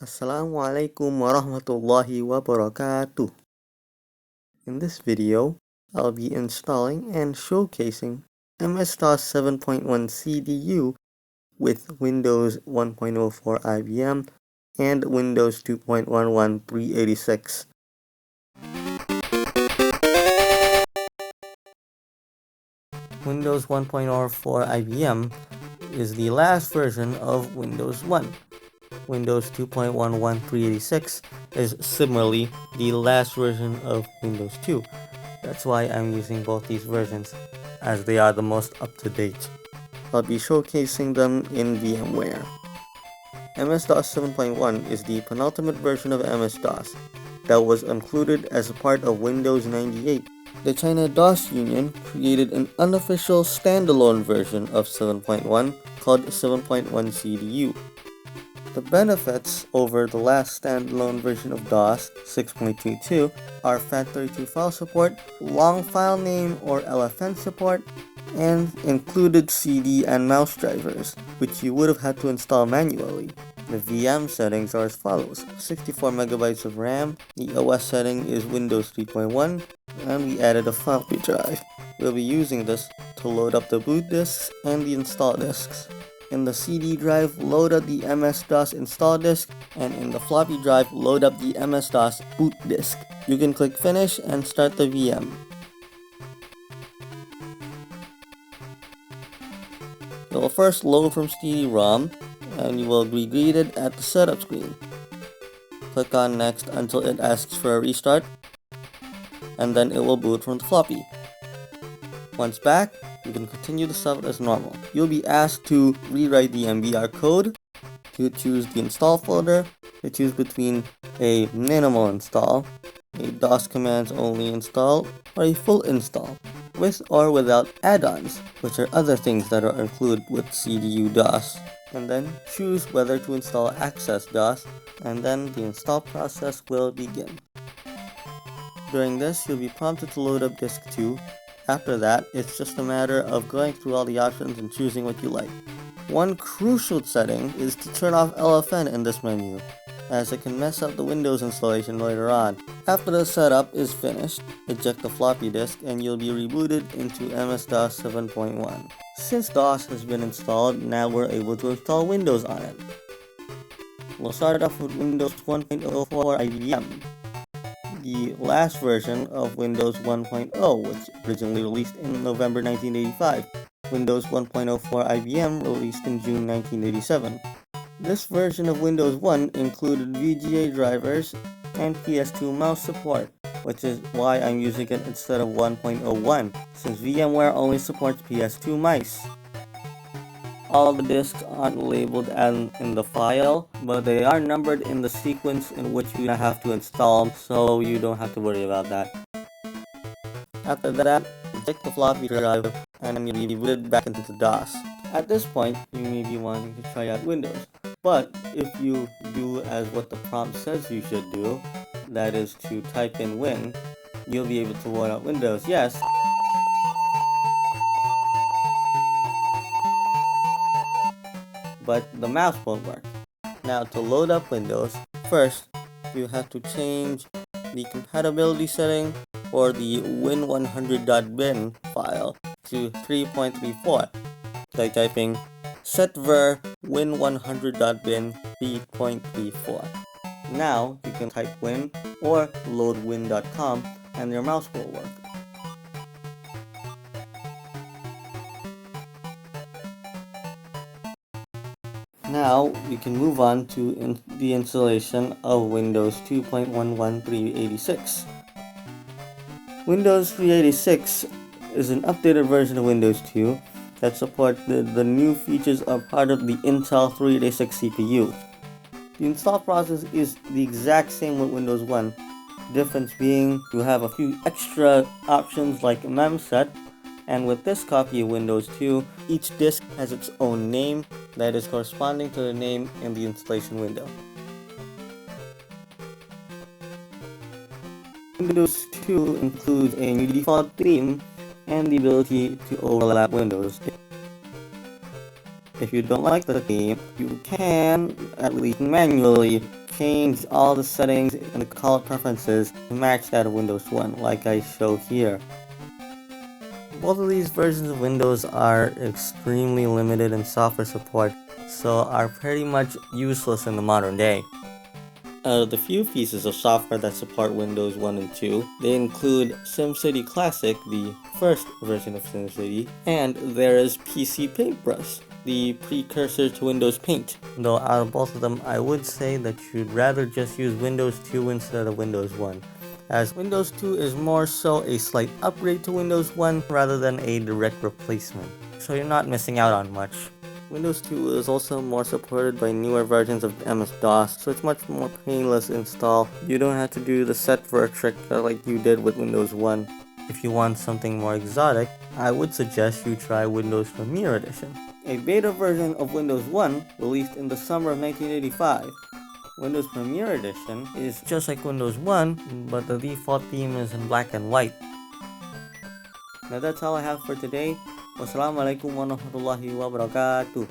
Assalamualaikum warahmatullahi wabarakatuh. In this video, I'll be installing and showcasing MS-DOS 7.1 CDU with Windows 1.04 IBM and Windows 2.11 386. Windows 1.04 IBM is the last version of Windows 1. Windows 2.11 386 is similarly the last version of Windows 2. That's why I'm using both these versions, as they are the most up-to-date. I'll be showcasing them in VMware. MS-DOS 7.1 is the penultimate version of MS-DOS that was included as a part of Windows 98. The China DOS Union created an unofficial standalone version of 7.1 called 7.1 CDU. The benefits over the last standalone version of DOS, 6.22, are FAT32 file support, long file name or LFN support, and included CD and mouse drivers, which you would have had to install manually. The VM settings are as follows: 64 megabytes of RAM, the OS setting is Windows 3.1, and we added a floppy drive. We'll be using this to load up the boot disks and the install disks. In the CD drive, load up the MS-DOS install disk, and in the floppy drive, load up the MS-DOS boot disk. You can click Finish and start the VM. It will first load from CD-ROM, and you will be greeted at the setup screen. Click on Next until it asks for a restart, and then it will boot from the floppy. Once back, you can continue the setup as normal. You'll be asked to rewrite the MBR code, to choose the install folder, to choose between a minimal install, a DOS commands only install, or a full install, with or without add-ons, which are other things that are included with CDU DOS. And then choose whether to install Access DOS, and then the install process will begin. During this, you'll be prompted to load up Disk 2. After that, it's just a matter of going through all the options and choosing what you like. One crucial setting is to turn off LFN in this menu, as it can mess up the Windows installation later on. After the setup is finished, eject the floppy disk and you'll be rebooted into MS-DOS 7.1. Since DOS has been installed, now we're able to install Windows on it. We'll start off with Windows 1.04 IBM, the last version of Windows 1.0, which originally released in November 1985. Windows 1.04 IBM released in June 1987. This version of Windows 1 included VGA drivers and PS2 mouse support, which is why I'm using it instead of 1.01, since VMware only supports PS2 mice. All the disks aren't labeled in the file, but they are numbered in the sequence in which you have to install them, so you don't have to worry about that. After that, eject the floppy drive and you'll be booted back into the DOS. At this point, you may be wanting to try out Windows, but if you do as what the prompt says you should do, that is to type in Win, you'll be able to load out Windows, yes. But the mouse won't work. Now to load up Windows, first you have to change the compatibility setting for the win100.bin file to 3.34 by typing setver win100.bin 3.34. Now you can type win or loadwin.com and your mouse will work. Now we can move on to the installation of Windows 2.11 386. Windows 386 is an updated version of Windows 2 that supports the new features of part of the Intel 386 CPU. The install process is the exact same with Windows 1, difference being you have a few extra options like memset, and with this copy of Windows 2, each disk has its own name that is corresponding to the name in the installation window. Windows 2 includes a new default theme and the ability to overlap windows. If you don't like the theme, you can at least manually change all the settings and the color preferences to match that of Windows 1, like I show here. Both of these versions of Windows are extremely limited in software support, so are pretty much useless in the modern day. Out of the few pieces of software that support Windows 1 and 2, they include SimCity Classic, the first version of SimCity, and there is PC Paintbrush, the precursor to Windows Paint. Though out of both of them, I would say that you'd rather just use Windows 2 instead of Windows 1, as Windows 2 is more so a slight upgrade to Windows 1 rather than a direct replacement, so you're not missing out on much. Windows 2 is also more supported by newer versions of MS-DOS, so it's much more painless install. You don't have to do the set for a trick like you did with Windows 1. If you want something more exotic, I would suggest you try Windows Premier Edition, a beta version of Windows 1 released in the summer of 1985. Windows Premier Edition is just like Windows 1, but the default theme is in black and white. Now that's all I have for today. Wassalamualaikum warahmatullahi wabarakatuh.